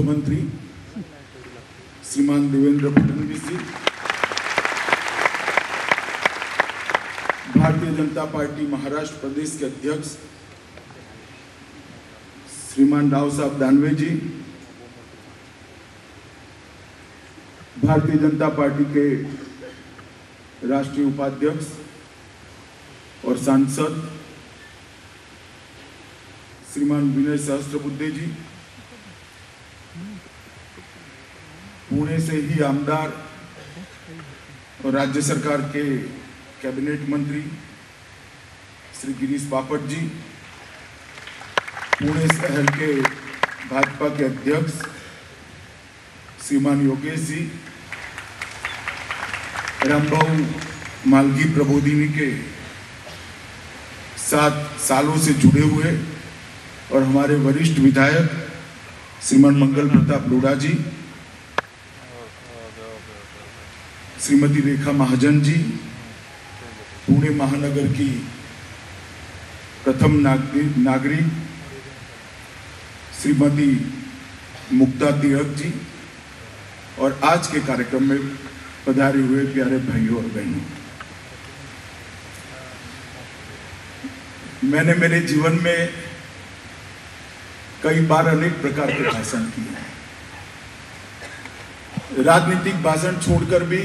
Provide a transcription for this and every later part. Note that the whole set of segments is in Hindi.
मुख्यमंत्री श्रीमान देवेंद्र फडणवीस जी, भारतीय जनता पार्टी महाराष्ट्र प्रदेश के अध्यक्ष श्रीमान राव साहब दानवे जी, भारतीय जनता पार्टी के राष्ट्रीय उपाध्यक्ष और सांसद श्रीमान विनय सहस्त्रबुद्धे जी, पुणे से ही आमदार और राज्य सरकार के कैबिनेट मंत्री श्री गिरीश बापट जी, पुणे शहर के भाजपा के अध्यक्ष श्रीमान योगेश जी, रामबाऊ मालगी प्रबोधिनी के 7 सालों से जुड़े हुए और हमारे वरिष्ठ विधायक श्रीमान मंगल प्रताप लोढ़ा जी, श्रीमती रेखा महाजन जी, पुणे महानगर की प्रथम नागरिक श्रीमती मुक्ता तिलक जी और आज के कार्यक्रम में पधारे हुए प्यारे भाइयों और बहनों, मैंने मेरे जीवन में कई बार अनेक प्रकार के भाषण किए हैं। राजनीतिक भाषण छोड़कर भी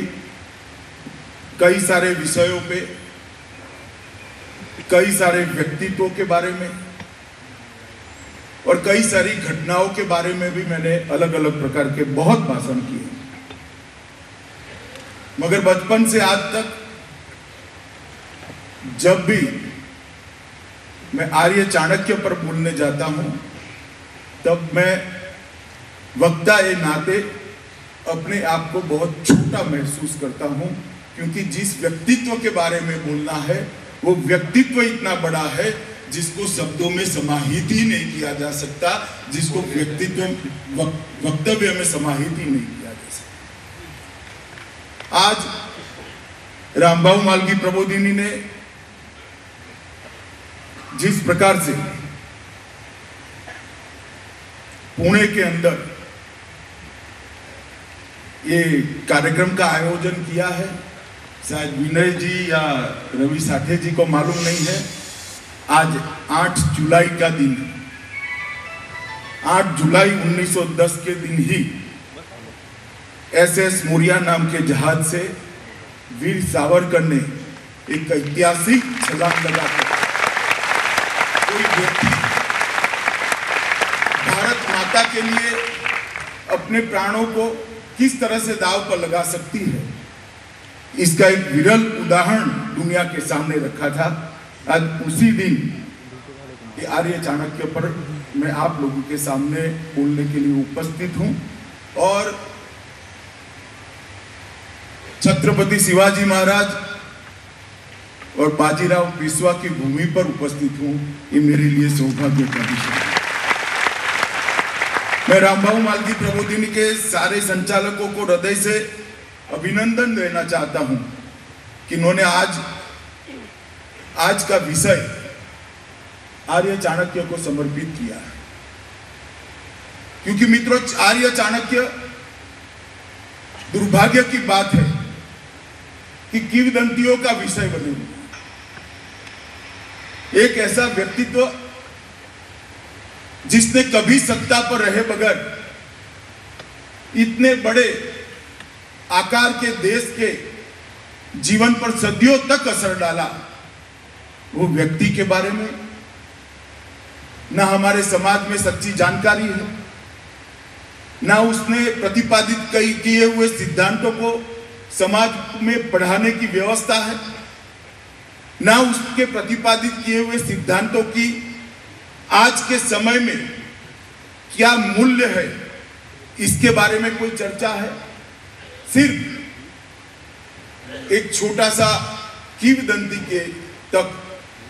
कई सारे विषयों पे, कई सारे व्यक्तित्वों के बारे में और कई सारी घटनाओं के बारे में भी मैंने अलग अलग प्रकार के बहुत भाषण किए, मगर बचपन से आज तक जब भी मैं आर्य चाणक्य पर बोलने जाता हूं, तब मैं वक्ता के नाते अपने आप को बहुत छोटा महसूस करता हूं, क्योंकि जिस व्यक्तित्व के बारे में बोलना है वो व्यक्तित्व इतना बड़ा है जिसको शब्दों में समाहित ही नहीं किया जा सकता, जिसको व्यक्तित्व वक्तव्य में समाहित ही नहीं किया जा सकता। आज रामबाऊ मालगी प्रबोधिनी ने जिस प्रकार से पुणे के अंदर ये कार्यक्रम का आयोजन किया है, शायद विनय जी या रवि साठे जी को मालूम नहीं है। आज 8 जुलाई का दिन है। 8 जुलाई 1910 के दिन ही SS मोरिया नाम के जहाज से वीर सावरकर ने एक ऐतिहासिक छलांग लगाकर कोई व्यक्ति भारत माता के लिए अपने प्राणों को किस तरह से दांव पर लगा सकती है, इसका एक विरल उदाहरण दुनिया के सामने रखा था। आज उसी दिन ये आर्य चाणक्य पर मैं आप लोगों के सामने बोलने के लिए उपस्थित हूं और छत्रपति शिवाजी महाराज और बाजीराव पेशवा की भूमि पर उपस्थित हूं। ये मेरे लिए सौभाग्य का विषय है। मैं रामबाऊ मालगी प्रबोधिनी के सारे संचालकों को हृदय से अभिनंदन देना चाहता हूं कि इन्होंने आज का विषय आर्य चाणक्य को समर्पित किया है, क्योंकि मित्रों आर्य चाणक्य, दुर्भाग्य की बात है कि किंवदंतियों का विषय बने हुए। एक ऐसा व्यक्तित्व जिसने कभी सत्ता पर रहे बगैर इतने बड़े आकार के देश के जीवन पर सदियों तक असर डाला, वो व्यक्ति के बारे में ना हमारे समाज में सच्ची जानकारी है, ना उसने प्रतिपादित कई किए हुए सिद्धांतों को समाज में पढ़ाने की व्यवस्था है, ना उसके प्रतिपादित किए हुए सिद्धांतों की आज के समय में क्या मूल्य है, इसके बारे में कोई चर्चा है। सिर्फ एक छोटा सा किंवदंती के तक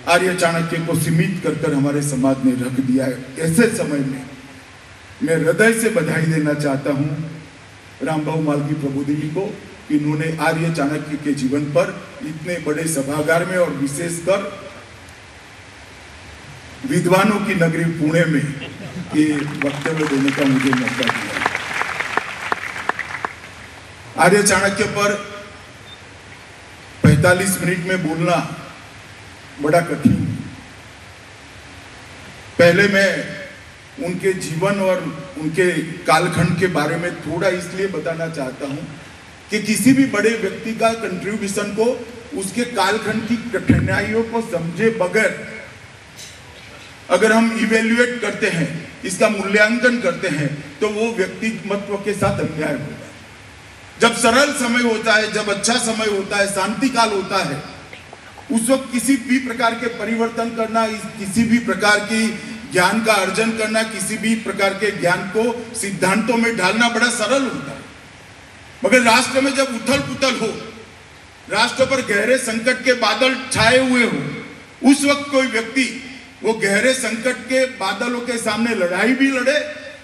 आर्य चाणक्य को सीमित कर हमारे समाज ने रख दिया है। ऐसे समय में मैं हृदय से बधाई देना चाहता हूं रामबाऊ मालगी प्रबोधिनी को कि इन्होंने आर्य चाणक्य के जीवन पर इतने बड़े सभागार में और विशेषकर विद्वानों की नगरी पुणे में ये वक्तव्य देने का मुझे मौका दिया। आर्य चाणक्य पर 45 मिनट में बोलना बड़ा कठिन है। पहले मैं उनके जीवन और उनके कालखंड के बारे में थोड़ा इसलिए बताना चाहता हूं कि किसी भी बड़े व्यक्ति का कंट्रीब्यूशन को उसके कालखंड की कठिनाइयों को समझे बगैर अगर हम इवेल्युएट करते हैं, इसका मूल्यांकन करते हैं, तो वो व्यक्तिमत्व के साथ अन्याय होगा। जब सरल समय होता है, जब अच्छा समय होता है, शांति काल होता है, उस वक्त किसी भी प्रकार के परिवर्तन करना, किसी भी प्रकार की ज्ञान का अर्जन करना, किसी भी प्रकार के ज्ञान को सिद्धांतों में ढालना बड़ा सरल होता है। मगर राष्ट्र में जब उथल पुथल हो, राष्ट्र पर गहरे संकट के बादल छाए हुए हो, उस वक्त कोई व्यक्ति वो गहरे संकट के बादलों के सामने लड़ाई भी लड़े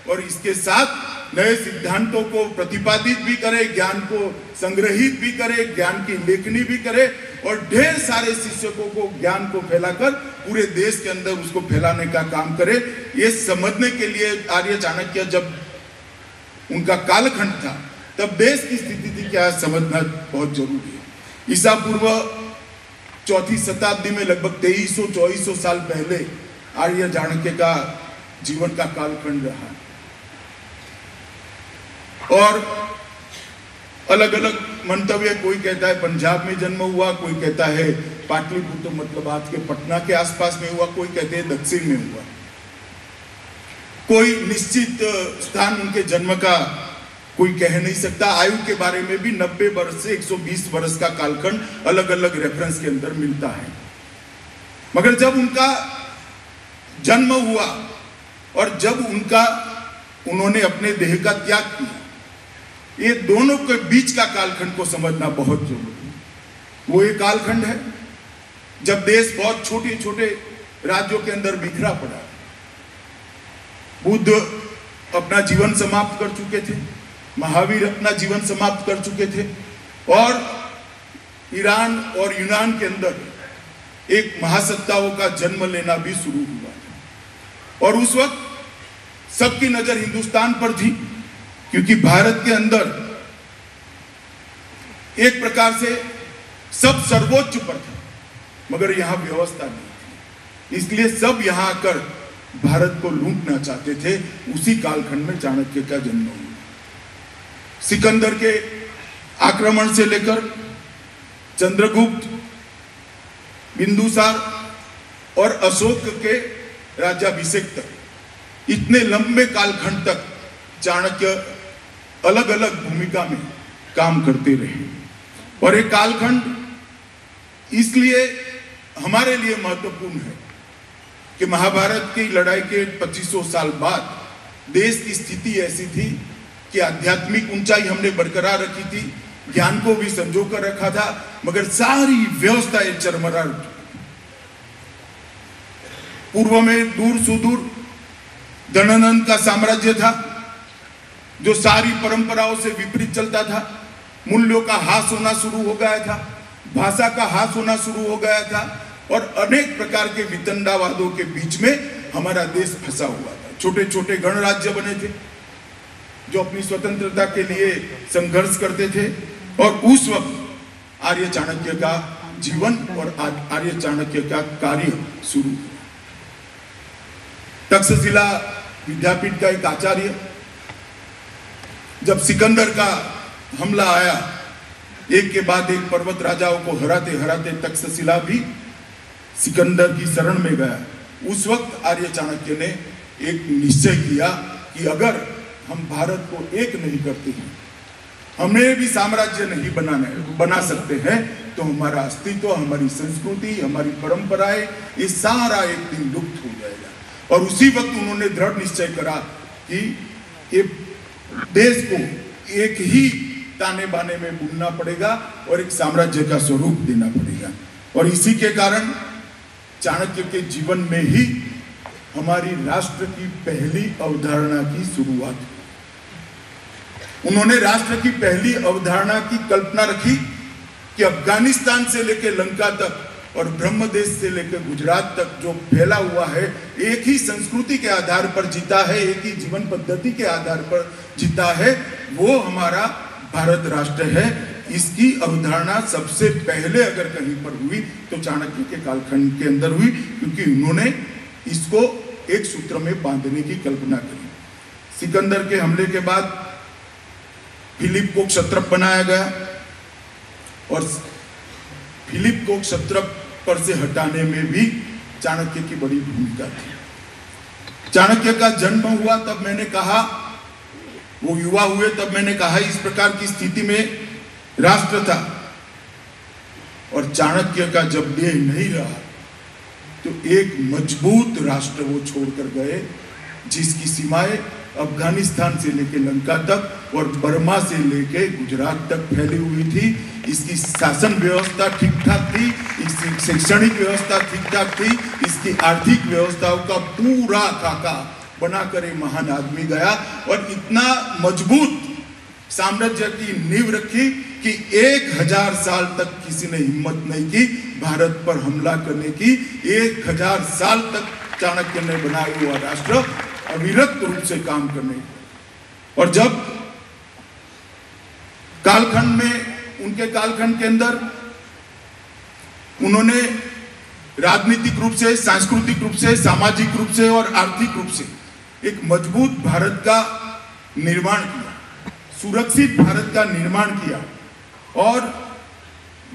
और इसके साथ नए सिद्धांतों को प्रतिपादित भी करे, ज्ञान को संग्रहित भी करे, ज्ञान की लेखनी भी करे और ढेर सारे शिक्षकों को ज्ञान को फैलाकर पूरे देश के अंदर उसको फैलाने का काम करे। ये समझने के लिए आर्य चाणक्य जब उनका कालखंड था तब देश की स्थिति थी क्या समझना बहुत जरूरी है। ईसा पूर्व 4वीं शताब्दी में लगभग 2300-2400 साल पहले आर्य चाणक्य का जीवन का कालखंड रहा और अलग अलग मंतव्य, कोई कहता है पंजाब में जन्म हुआ, कोई कहता है पाटलिपुत्र मतलब आज के पटना के आसपास में हुआ, कोई कहते हैं दक्षिण में हुआ। कोई निश्चित स्थान उनके जन्म का कोई कह नहीं सकता। आयु के बारे में भी 90 वर्ष से 120 वर्ष का कालखंड अलग अलग रेफरेंस के अंदर मिलता है। मगर जब उनका जन्म हुआ और जब उन्होंने अपने देह का त्याग किया, ये दोनों के बीच का कालखंड को समझना बहुत जरूरी है। वो एक कालखंड है जब देश बहुत छोटे छोटे राज्यों के अंदर बिखरा पड़ा। बुद्ध अपना जीवन समाप्त कर चुके थे, महावीर अपना जीवन समाप्त कर चुके थे और ईरान और यूनान के अंदर एक महासत्ताओं का जन्म लेना भी शुरू हुआ था। और उस वक्त सबकी नजर हिंदुस्तान पर थी क्योंकि भारत के अंदर एक प्रकार से सब सर्वोच्च पर था, मगर यहां व्यवस्था नहीं थी, इसलिए सब यहां आकर भारत को लूटना चाहते थे। उसी कालखंड में चाणक्य का जन्म हुआ। सिकंदर के आक्रमण से लेकर चंद्रगुप्त, बिंदुसार और अशोक के राज्याभिषेक तक इतने लंबे कालखंड तक चाणक्य अलग अलग भूमिका में काम करते रहे। और एक कालखंड इसलिए हमारे लिए महत्वपूर्ण है कि महाभारत की लड़ाई के 2500 साल बाद देश की स्थिति ऐसी थी कि आध्यात्मिक ऊंचाई हमने बरकरार रखी थी, ज्ञान को भी संजो कर रखा था, मगर सारी व्यवस्था चरमरा उठी। पूर्व में दूर सुदूर धनानंद का साम्राज्य था जो सारी परंपराओं से विपरीत चलता था। मूल्यों का हास होना शुरू हो गया था, भाषा का हास होना शुरू हो गया था और अनेक प्रकार के वितंडावादों के बीच में हमारा देश फंसा हुआ था। छोटे छोटे गणराज्य बने थे जो अपनी स्वतंत्रता के लिए संघर्ष करते थे और उस वक्त आर्य चाणक्य का जीवन और आर्य चाणक्य का कार्य शुरू हुआ। तक्षशिला विद्यापीठ का एक आचार्य जब सिकंदर का हमला आया, एक के बाद एक पर्वत राजाओं को हराते हराते तक्षशिला भी सिकंदर की शरण में गया। उस वक्त आर्य चाणक्य ने एक निश्चय किया कि अगर हम भारत को एक नहीं करते हैं, हमें भी साम्राज्य नहीं बना सकते हैं, तो हमारा अस्तित्व, हमारी संस्कृति, हमारी परंपराएं, ये सारा एक दिन लुप्त हो जाएगा। और उसी वक्त उन्होंने दृढ़ निश्चय करा कि ये देश को एक ही ताने बाने में बुनना पड़ेगा और एक साम्राज्य का स्वरूप देना पड़ेगा। और इसी के कारण चाणक्य के जीवन में ही हमारी राष्ट्र की पहली अवधारणा की शुरुआत हुई। उन्होंने राष्ट्र की पहली अवधारणा की कल्पना रखी कि अफगानिस्तान से लेकर लंका तक और ब्रह्मदेश से लेकर गुजरात तक जो फैला हुआ है, एक ही संस्कृति के आधार पर जीता है, एक ही जीवन पद्धति के आधार पर जीता है, वो हमारा भारत राष्ट्र है, इसकी अवधारणा सबसे पहले अगर कहीं पर हुई तो चाणक्य के कालखंड के अंदर हुई, क्योंकि उन्होंने इसको एक सूत्र में बांधने की कल्पना करी। सिकंदर के हमले के बाद फिलिप को क्षत्रप बनाया गया और फिलिप को क्षत्रप पर से हटाने में भी चाणक्य की बड़ी भूमिका थी। चाणक्य का जन्म हुआ तब मैंने कहा, वो युवा हुए तब मैंने कहा इस प्रकार की स्थिति में राष्ट्र था, और चाणक्य का जब देह नहीं रहा तो एक मजबूत राष्ट्र वो छोड़कर गए, जिसकी सीमाएं अफगानिस्तान से लेकर लंका तक और बर्मा से लेकर गुजरात तक फैली हुई थी। इसकी शासन व्यवस्था ठीक ठाक थी, इसकी शैक्षणिक व्यवस्था ठीक ठाक थी, इसकी आर्थिक व्यवस्थाओं का पूरा खाका बनाकर एक महान आदमी गया और इतना मजबूत साम्राज्य की नींव रखी कि 1000 साल तक किसी ने हिम्मत नहीं की भारत पर हमला करने की। 1000 साल तक चाणक्य ने बनाया हुआ राष्ट्र अविरत रूप से काम करने। और जब कालखंड में, उनके कालखंड के अंदर उन्होंने राजनीतिक रूप से, सांस्कृतिक रूप से, सामाजिक रूप से और आर्थिक रूप से एक मजबूत भारत का निर्माण किया, सुरक्षित भारत का निर्माण किया। और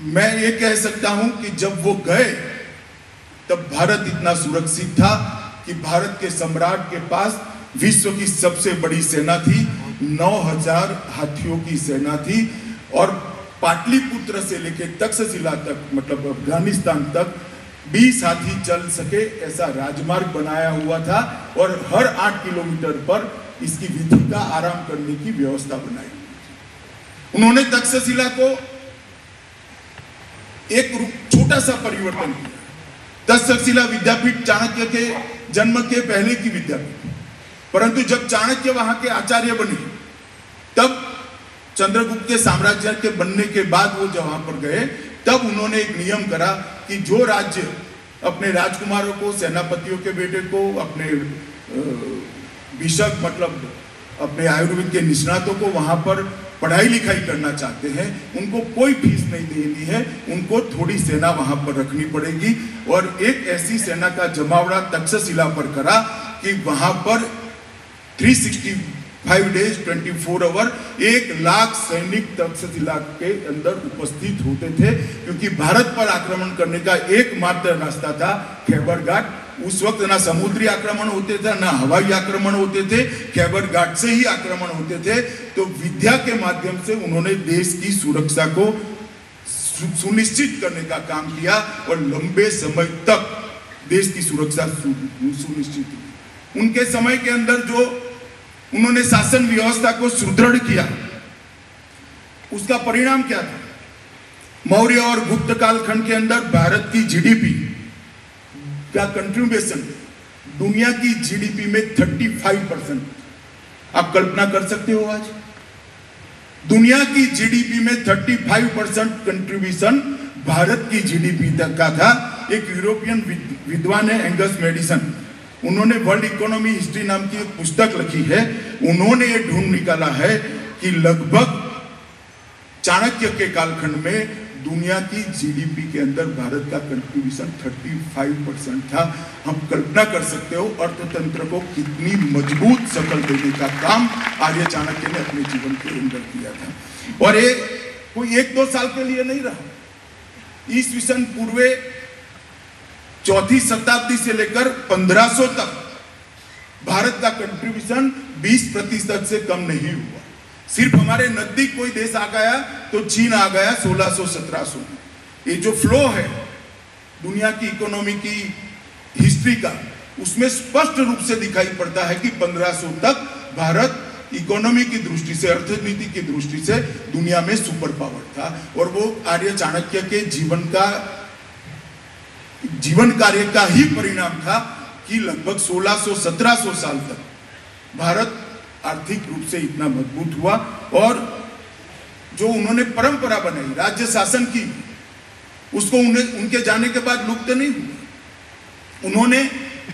मैं ये कह सकता हूं कि जब वो गए तब भारत इतना सुरक्षित था कि भारत के सम्राट के पास विश्व की सबसे बड़ी सेना थी, 9000 हाथियों की सेना थी, और पाटलिपुत्र से लेकर तक्षशिला तक, मतलब अफगानिस्तान तक 20 हाथी चल सके ऐसा राजमार्ग बनाया हुआ था, और हर 8 किलोमीटर पर इसकी विधि का आराम करने की व्यवस्था बनाई। उन्होंने तक्षशिला को एक छोटा सा परिवर्तन किया। तक्षशिला विद्यापीठ चाणक्य के जन्म के पहले की विद्यापीठ, परंतु जब चाणक्य वहां के आचार्य बने तब चंद्रगुप्त के साम्राज्य के बनने के बाद वो जब वहां पर गए तब उन्होंने एक नियम करा कि जो राज्य अपने राजकुमारों को, सेनापतियों के बेटे को, अपने बिशप मतलब अपने आयुर्वेद के निष्णातों को वहां पर पढ़ाई लिखाई करना चाहते हैं, उनको कोई फीस नहीं देनी है, उनको थोड़ी सेना वहां पर रखनी पड़ेगी। और एक ऐसी सेना का जमावड़ा तक्षशिला पर करा कि वहां पर 365 डेज 24 आवर 1 लाख सैनिक तक्षशिला के अंदर उपस्थित होते थे, क्योंकि भारत पर आक्रमण करने का एकमात्र रास्ता था खैबर घाट। उस वक्त ना समुद्री आक्रमण होते थे, ना हवाई आक्रमण होते थे, खैबर घाट से ही आक्रमण होते थे। तो विद्या के माध्यम से उन्होंने देश की सुरक्षा को सुनिश्चित करने का काम किया और लंबे समय तक देश की सुरक्षा सुनिश्चित हुई। उनके समय के अंदर जो उन्होंने शासन व्यवस्था को सुदृढ़ किया, उसका परिणाम क्या था? मौर्य और गुप्त कालखंड के अंदर भारत की जीडीपी का कंट्रीब्यूशन दुनिया की जीडीपी में 35%। आप कल्पना कर सकते हो, आज दुनिया की जीडीपी में 35% कंट्रीब्यूशन भारत की जीडीपी तक का था। एक यूरोपियन विद्वान है एंगस मेडिसन, उन्होंने वर्ल्ड इकोनॉमी हिस्ट्री नाम की एक पुस्तक लिखी है। उन्होंने ये ढूंढ निकाला है कि लगभग चाणक्य के कालखंड में दुनिया की जीडीपी के अंदर भारत का कंट्रीब्यूशन 35% था। हम कल्पना कर सकते हो अर्थतंत्र को कितनी मजबूत शक्ल देने का काम आर्य चाणक्य ने अपने जीवन के अंदर किया था। और ये कोई 1-2 साल के लिए नहीं रहा। ईस्वीसन पूर्वे 4वीं शताब्दी से लेकर 1500 तक भारत का कंट्रीब्यूशन 20% से कम नहीं हुआ। सिर्फ हमारे नजदीक कोई देश आ गया तो चीन आ गया 1600-1700 में। ये जो फ्लो है दुनिया की इकोनॉमी की हिस्ट्री का, उसमें स्पष्ट रूप से दिखाई पड़ता है कि 1500 तक भारत इकोनॉमी की दृष्टि से, अर्थनीति की दृष्टि से दुनिया में सुपर पावर था। और वो आर्य चाणक्य के जीवन कार्य का ही परिणाम था कि लगभग 1600-1700 साल तक भारत आर्थिक रूप से इतना मजबूत हुआ। और जो उन्होंने परंपरा बनाई राज्य शासन की, उसको उनके जाने के बाद लुप्त नहीं हुआ। उन्होंने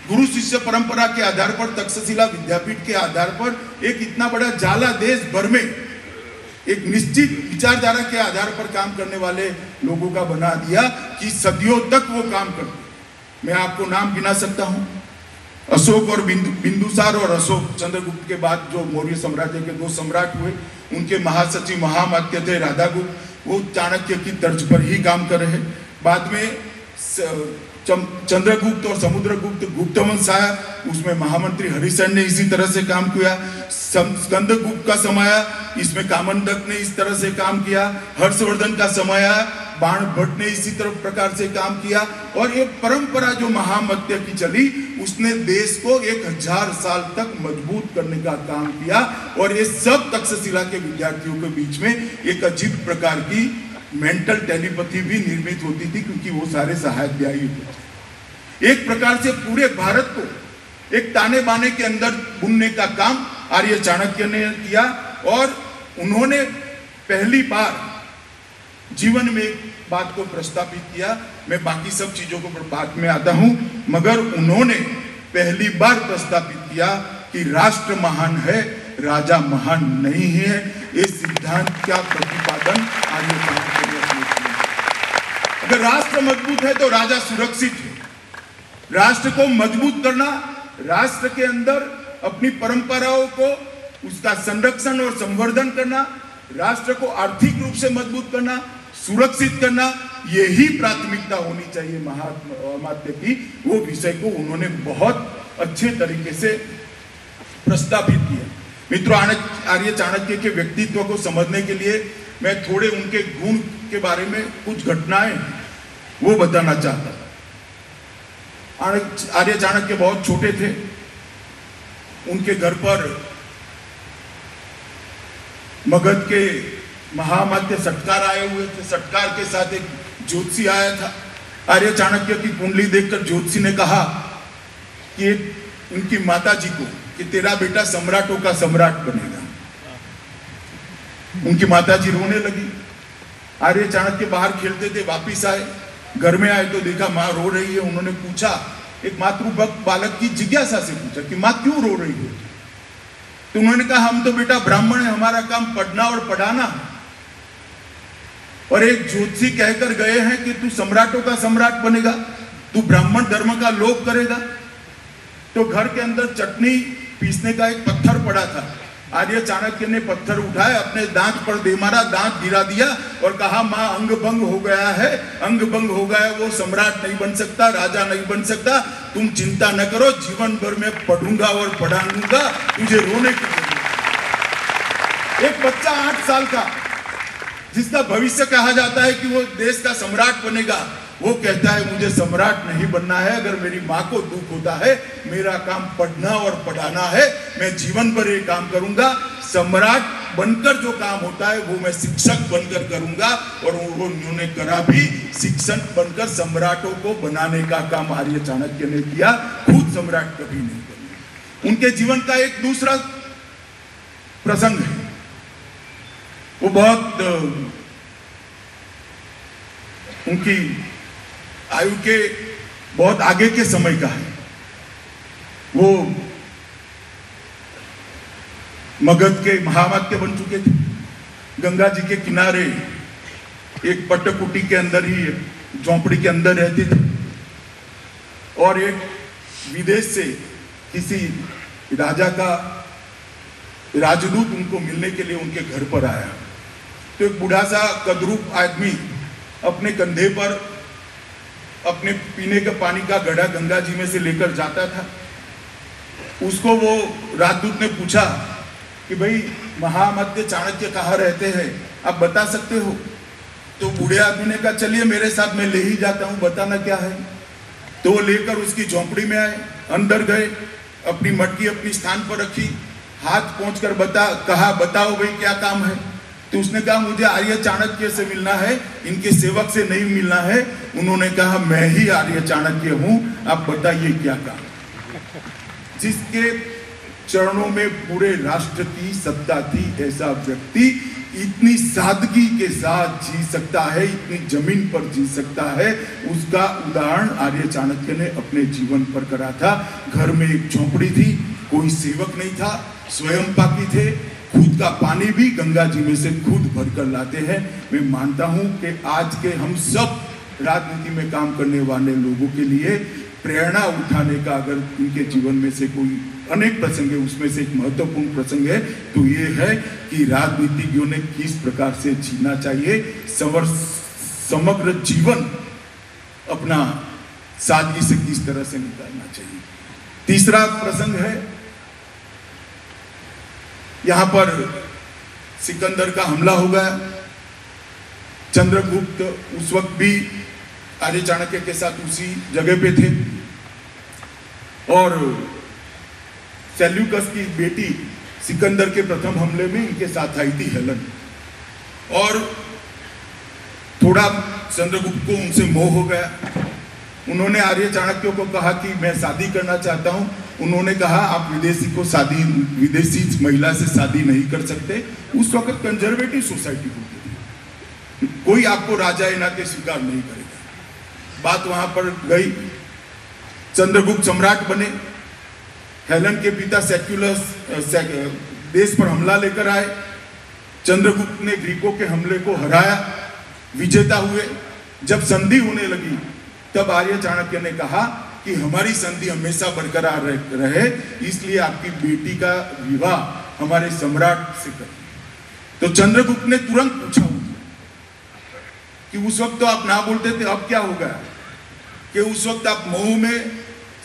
गुरु शिष्य परंपरा के आधार पर, तक्षशिला विद्यापीठ के आधार पर एक इतना बड़ा जाला देश भर में एक निश्चित विचारधारा के आधार पर काम करने वाले लोगों का बना दिया कि सदियों तक वो काम करते। मैं आपको नाम गिना सकता हूं। अशोक और बिंदुसार और अशोक चंद्रगुप्त के बाद जो मौर्य साम्राज्य के दो सम्राट हुए, उनके महासचिव महामात्य थे राधागुप्त, वो चाणक्य की तर्ज पर ही काम कर रहे। बाद में चंद्रगुप्त और समुद्रगुप्त गुप्त वंश आया, उसमें महामंत्री हरिसेन ने इसी तरह से काम किया। स्कंदगुप्त का समय आया, इसमें कामंडक ने इस तरह से काम किया। हर्षवर्धन का समय आया, बाण भट्ट ने इसी तरह प्रकार से काम किया। और ये परंपरा जो महामत्य की चली, उसने देश को 1000 साल तक मजबूत करने का काम किया। और ये सब तक्षशिला के विद्यार्थियों के बीच में एक अजीब प्रकार की मेंटल टेलीपैथी भी निर्मित होती थी, क्योंकि वो सारे सहाध्यायी थे। एक प्रकार से पूरे भारत को एक ताने बाने के अंदर बुनने का काम आर्य चाणक्य ने किया। और उन्होंने पहली बार जीवन में एक बात को प्रस्तावित किया। मैं बाकी सब चीजों को बाद में आता हूं, मगर उन्होंने पहली बार प्रस्तावित किया कि राष्ट्र महान है, राजा महान नहीं है। इस सिद्धांत का प्रतिपादन आर्य चाणक्य ने किया। अगर राष्ट्र मजबूत है तो राजा सुरक्षित है। राष्ट्र को मजबूत करना, राष्ट्र के अंदर अपनी परंपराओं को उसका संरक्षण और संवर्धन करना, राष्ट्र को आर्थिक रूप से मजबूत करना, सुरक्षित करना, यही प्राथमिकता होनी चाहिए महामात्य की। वो विषय को उन्होंने बहुत अच्छे तरीके से प्रस्तावित किया। मित्रों, आर्य चाणक्य के व्यक्तित्व को समझने के लिए मैं थोड़े उनके गुण के बारे में कुछ घटनाएं वो बताना चाहता हूं। आर्य चाणक्य बहुत छोटे थे। उनके घर पर मगध के महामात्य सटकार आए हुए थे। सटकार के साथ एक ज्योतिषी आया था। आर्य चाणक्य की कुंडली देखकर ज्योतिषी ने कहा कि उनकी माता जी को कि तेरा बेटा सम्राटों का सम्राट बनेगा। उनकी माता जी रोने लगी। आर्य चाणक्य बाहर खेलते थे, वापिस आए, घर में आए तो देखा माँ रो रही है। उन्होंने पूछा, एक मातृभक्त बालक की जिज्ञासा से पूछा कि माँ क्यों रो रही है? तो उन्होंने कहा, हम तो बेटा ब्राह्मण है, हमारा काम पढ़ना और पढ़ाना। और एक ज्योतिषी कहकर गए हैं कि तू सम्राटों का सम्राट बनेगा, तू ब्राह्मण धर्म का लोप करेगा। तो घर के अंदर चटनी पीसने का एक पत्थर पड़ा था। आर्य चाणक्य ने पत्थर उठाया, अपने दांत पर दे मारा, दांत गिरा दिया और कहा, मां अंग भंग हो गया है, अंग भंग हो गया, वो सम्राट नहीं बन सकता, राजा नहीं बन सकता। तुम चिंता न करो, जीवन भर में पढ़ूंगा और पढ़ाऊंगा, तुझे रोने की जरूरत नहीं। एक बच्चा 8 साल का, जिसका भविष्य कहा जाता है कि वो देश का सम्राट बनेगा, वो कहता है मुझे सम्राट नहीं बनना है। अगर मेरी माँ को दुख होता है, मेरा काम पढ़ना और पढ़ाना है, मैं जीवन भर ये काम करूंगा। सम्राट बनकर जो काम होता है वो मैं शिक्षक बनकर करूंगा। और वो उन्होंने करा भी, शिक्षक बनकर सम्राटों को बनाने का काम आर्य चाणक्य ने किया। खुद सम्राट कभी नहीं बने। उनके जीवन का एक दूसरा प्रसंग है, वो बहुत उनकी आयु के बहुत आगे के समय का है। वो मगध के महामात्य बन चुके थे। गंगा जी के किनारे एक पट्टकुटी के अंदर ही, झोंपड़ी के अंदर रहते थे। और एक विदेश से किसी राजा का राजदूत उनको मिलने के लिए उनके घर पर आया। तो एक बूढ़ा सा कदरूप आदमी अपने कंधे पर अपने पीने का पानी का घड़ा गंगा जी में से लेकर जाता था। उसको वो राजदूत ने पूछा कि भाई महामात्य चाणक्य कहाँ रहते हैं, आप बता सकते हो? तो बूढ़े आदमी ने कहा, चलिए मेरे साथ, मैं ले ही जाता हूँ, बताना क्या है। तो वो लेकर उसकी झोंपड़ी में आए, अंदर गए, अपनी मटकी अपनी स्थान पर रखी, हाथ पहुंचकर कहा बताओ भाई क्या काम है। तो उसने कहा, मुझे आर्य चाणक्य से मिलना है, इनके सेवक से नहीं मिलना है। उन्होंने कहा, मैं ही आर्य चाणक्य हूं, आप बताइए क्या काम। जिसके चरणों में पूरे राष्ट्र की सत्ता थी, ऐसा व्यक्ति इतनी सादगी के साथ जी सकता है, इतनी जमीन पर जी सकता है, उसका उदाहरण आर्य चाणक्य ने अपने जीवन पर करा था। घर में एक झोंपड़ी थी, कोई सेवक नहीं था, स्वयं पाकी थे, खुद का पानी भी गंगा जी में से खुद भरकर लाते हैं। मैं मानता हूं कि आज के हम सब राजनीति में काम करने वाले लोगों के लिए प्रेरणा उठाने का अगर उनके जीवन में से कोई अनेक प्रसंग है, उसमें से एक महत्वपूर्ण प्रसंग है तो ये है कि राजनीतिज्ञों ने किस प्रकार से जीना चाहिए, समग्र जीवन अपना सादगी से किस तरह से निकालना चाहिए। तीसरा प्रसंग है, यहां पर सिकंदर का हमला हो गया। चंद्रगुप्त उस वक्त भी आर्य चाणक्य के साथ उसी जगह पे थे और सेल्यूकस की बेटी सिकंदर के प्रथम हमले में इनके साथ आई थी हेलन, और थोड़ा चंद्रगुप्त को उनसे मोह हो गया। उन्होंने आर्य चाणक्य को कहा कि मैं शादी करना चाहता हूं। उन्होंने कहा आप विदेशी महिला से शादी नहीं कर सकते। उस वक्त कंजर्वेटिव सोसाइटी होती थी, कोई आपको राजा के नाते स्वीकार नहीं करेगा। बात वहां पर गई, चंद्रगुप्त सम्राट बने। हेलन के पिता सेक्युलस देश पर हमला लेकर आए। चंद्रगुप्त ने ग्रीकों के हमले को हराया, विजेता हुए। जब संधि होने लगी तब आर्य चाणक्य ने कहा कि हमारी संधि हमेशा बरकरार रहे, इसलिए आपकी बेटी का विवाह हमारे सम्राट से करें। तो चंद्रगुप्त ने तुरंत पूछा कि उस वक्त तो आप ना बोलते थे, अब क्या हो गया? कि उस वक्त आप मोह में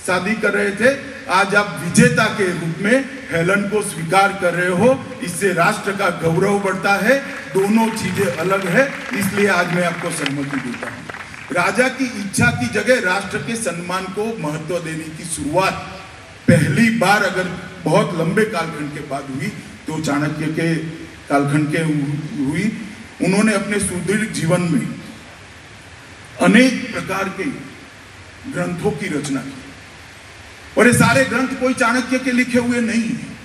शादी कर रहे थे, आज आप विजेता के रूप में हेलन को स्वीकार कर रहे हो, इससे राष्ट्र का गौरव बढ़ता है। दोनों चीजें अलग है, इसलिए आज मैं आपको सहमति देता हूं। राजा की इच्छा की जगह राष्ट्र के सम्मान को महत्व देने की शुरुआत पहली बार अगर बहुत लंबे कालखंड के बाद हुई तो चाणक्य के कालखंड के हुई। उन्होंने अपने सुदीर्घ जीवन में अनेक प्रकार के ग्रंथों की रचना की, और ये सारे ग्रंथ कोई चाणक्य के लिखे हुए नहीं है।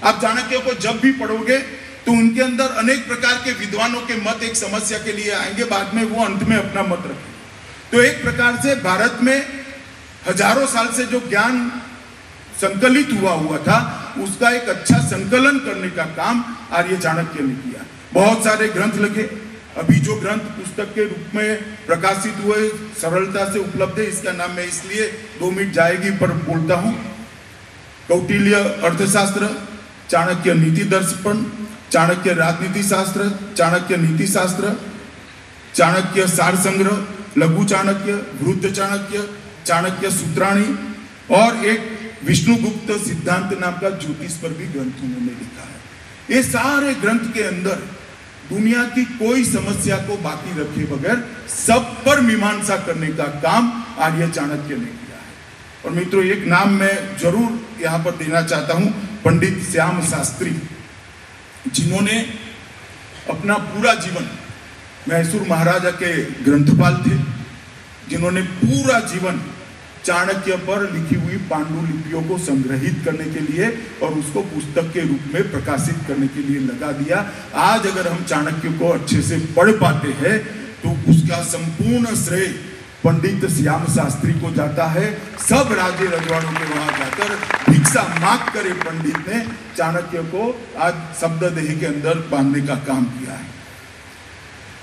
आप चाणक्य को जब भी पढ़ोगे तो उनके अंदर अनेक प्रकार के विद्वानों के मत एक समस्या के लिए आएंगे, बाद में वो अंत में अपना मत रखेंगे। तो एक प्रकार से भारत में हजारों साल से जो ज्ञान संकलित हुआ था उसका एक अच्छा संकलन करने का काम आर्य चाणक्य ने किया। बहुत सारे ग्रंथ लिखे। अभी जो ग्रंथ पुस्तक के रूप में प्रकाशित हुए सरलता से उपलब्ध है, इसका नाम मैं इसलिए 2 मिनट जाएगी पर बोलता हूं। कौटिल्य अर्थशास्त्र, चाणक्य नीति दर्पण, चाणक्य राजनीति शास्त्र, चाणक्य नीति शास्त्र, चाणक्य सार संग्रह, लघु चाणक्य, वृद्ध चाणक्य, चाणक्य सूत्राणी, और एक विष्णुगुप्त सिद्धांत नाम का ज्योतिष पर भी ग्रंथ उन्होंने लिखा है। ये सारे ग्रंथ के अंदर दुनिया की कोई समस्या को बाकी रखे बगैर सब पर मीमांसा करने का काम आर्य चाणक्य ने किया है। और मित्रों, एक नाम मैं जरूर यहां पर देना चाहता हूं, पंडित श्याम शास्त्री, जिन्होंने अपना पूरा जीवन, मैसूर महाराजा के ग्रंथपाल थे, जिन्होंने पूरा जीवन चाणक्य पर लिखी हुई पांडुलिपियों को संग्रहित करने के लिए और उसको पुस्तक के रूप में प्रकाशित करने के लिए लगा दिया। आज अगर हम चाणक्य को अच्छे से पढ़ पाते हैं तो उसका संपूर्ण श्रेय पंडित श्याम शास्त्री को जाता है। सब राजे रजवाड़ों के वहां जाकर भिक्षा मांग कर पंडित ने चाणक्य को आज शब्ददेही के अंदर बांधने का काम किया है।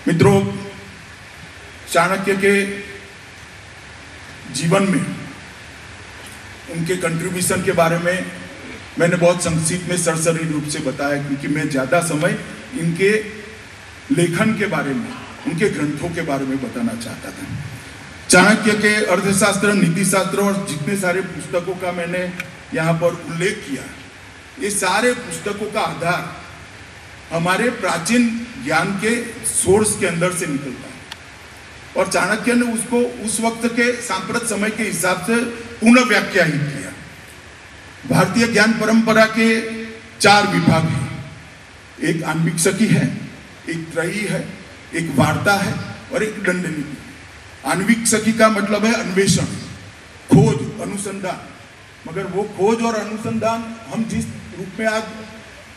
मित्रों, चाणक्य के जीवन में उनके कंट्रीब्यूशन के बारे में मैंने बहुत संक्षिप्त में सरसरी रूप से बताया, क्योंकि मैं ज्यादा समय इनके लेखन के बारे में, उनके ग्रंथों के बारे में बताना चाहता था। चाणक्य के अर्थशास्त्र, नीति शास्त्र और जितने सारे पुस्तकों का मैंने यहाँ पर उल्लेख किया, ये सारे पुस्तकों का आधार हमारे प्राचीन ज्ञान के सोर्स के अंदर से निकलता है, और चाणक्य ने उसको उस वक्त के सांप्रत समय के हिसाब से पुनः व्याख्यायित किया। भारतीय ज्ञान परंपरा के 4 विभाग हैं, एक आन्वीक्षिकी है, एक त्रयी है, एक वार्ता है और एक दंडनीति। आन्वीक्षिकी का मतलब है अन्वेषण, खोज, अनुसंधान। मगर वो खोज और अनुसंधान हम जिस रूप में आज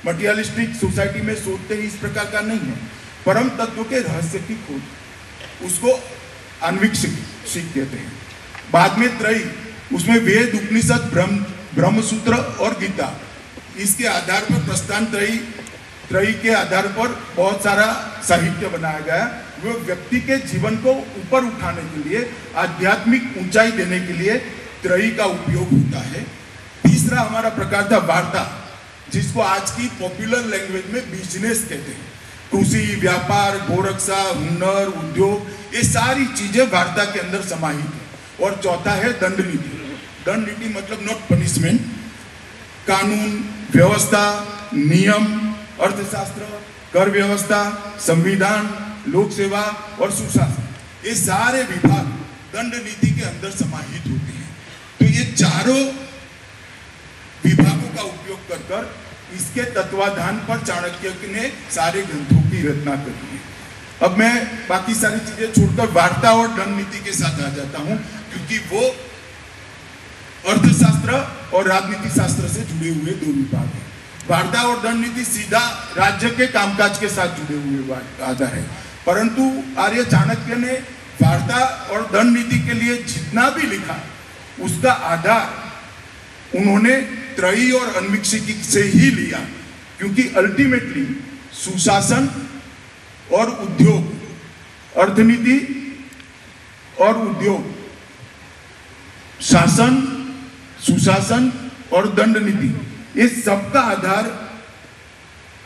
मटीरियलिस्टिक सोसाइटी में सोचते हैं इस प्रकार का नहीं है। परम तत्व के रहस्य की खोज, उसको आन्वीक्षिकी कहते हैं। बाद में त्रयी, उसमें वेद, उपनिषद, ब्रह्मसूत्र और गीता, इसके आधार पर प्रस्थान त्रयी के आधार पर बहुत सारा साहित्य बनाया गया। वो व्यक्ति के जीवन को ऊपर उठाने के लिए, आध्यात्मिक ऊंचाई देने के लिए त्रयी का उपयोग होता है। तीसरा हमारा प्रकार था वार्ता, जिसको आज की पॉपुलर लैंग्वेज में बिजनेस कहते हैं। कृषि, व्यापार, गोरक्षा, हुनर, उद्योग, ये सारी चीजें वार्ता के अंदर समाहित है। और चौथा है दंड नीति। दंड नीति मतलब नॉट पनिशमेंट, कानून व्यवस्था, नियम, अर्थशास्त्र, कर व्यवस्था, संविधान, लोक सेवा और सुशासन, ये सारे विभाग दंड नीति के अंदर समाहित होते हैं। तो ये चारों विभागों का उपयोग कर इसके तत्वाधान पर चाणक्य ने सारे ग्रंथों की रचना करी है। अब मैं बाकी सारी चीजें छोड़कर वार्ता और दंड नीति के साथ आ जाता हूं, क्योंकि वो अर्थशास्त्र और राजनीति शास्त्र से जुड़े हुए दो विभाग हैं। वार्ता और दंड नीति सीधा राज्य के कामकाज के साथ जुड़े हुए आधार है, परंतु आर्य चाणक्य ने वार्ता और दंड नीति के लिए जितना भी लिखा उसका आधार उन्होंने त्रयी और अन्वीक्षिकी से ही लिया, क्योंकि अल्टीमेटली सुशासन और उद्योग, अर्थनीति और उद्योग, शासन, सुशासन और दंड नीति, ये सबका आधार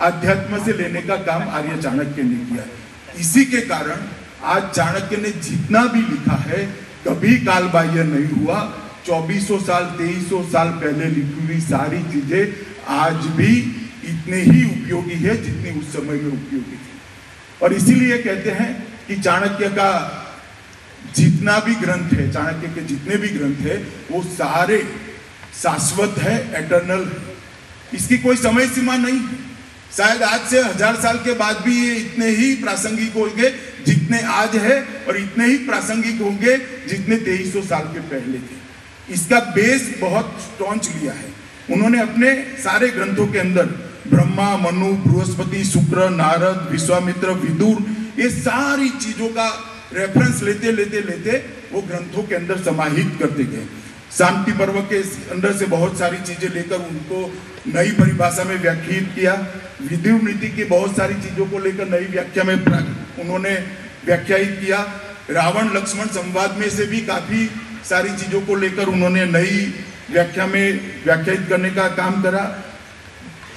अध्यात्म से लेने का काम आर्य चाणक्य ने किया। इसी के कारण आज चाणक्य ने जितना भी लिखा है कभी कालबाह्य नहीं हुआ। 2400 साल 2300 साल पहले लिखी हुई सारी चीजें आज भी इतने ही उपयोगी है जितनी उस समय में उपयोगी थी। और इसीलिए कहते हैं कि चाणक्य का जितना भी ग्रंथ है, चाणक्य के जितने भी ग्रंथ है, वो सारे शाश्वत है, एटर्नल है। इसकी कोई समय सीमा नहीं है। शायद आज से 1000 साल के बाद भी ये इतने ही प्रासंगिक होंगे जितने आज है, और इतने ही प्रासंगिक होंगे जितने 2300 साल के पहले थे। इसका बेस बहुत स्ट्रॉन्ग लिया है उन्होंने अपने सारे ग्रंथों के अंदर। ब्रह्मा, मनु, बृहस्पति, शुक्र, नारद, विश्वामित्र, विदुर, ये सारी चीजों का रेफरेंस लेते लेते लेते वो ग्रंथों के अंदर समाहित करते गए। शांति पर्व के अंदर से बहुत सारी चीजें लेकर उनको नई परिभाषा में व्याख्यायित किया। विद्युत नीति की बहुत सारी चीजों को लेकर नई व्याख्या में उन्होंने व्याख्यायित किया। रावण लक्ष्मण संवाद में से भी काफी सारी चीजों को लेकर उन्होंने नई व्याख्या में व्याख्यायित करने का काम करा।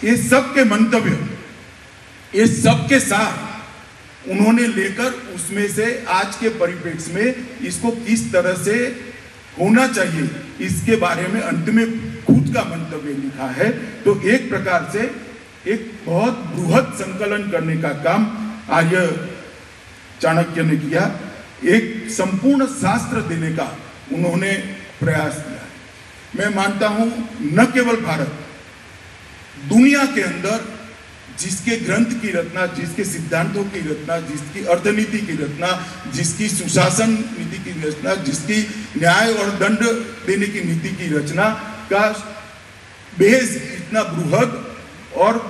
ये सब के मंतव्य, ये सब के साथ उन्होंने लेकर उसमें से आज के परिप्रेक्ष्य में इसको किस तरह से होना चाहिए इसके बारे में अंत में खुद का मंतव्य लिखा है। तो एक प्रकार से एक बहुत बृहद संकलन करने का काम आर्य चाणक्य ने किया। एक संपूर्ण शास्त्र देने का उन्होंने प्रयास किया। मैं मानता हूं न केवल भारत, दुनिया के अंदर जिसके ग्रंथ की रचना, जिसके सिद्धांतों की रचना, जिसकी अर्थनीति की रचना, जिसकी सुशासन नीति की रचना, जिसकी न्याय और दंड देने की नीति की रचना का बेस इतना बृहद और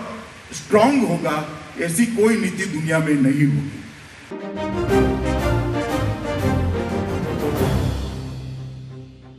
स्ट्रांग होगा, ऐसी कोई नीति दुनिया में नहीं होगी।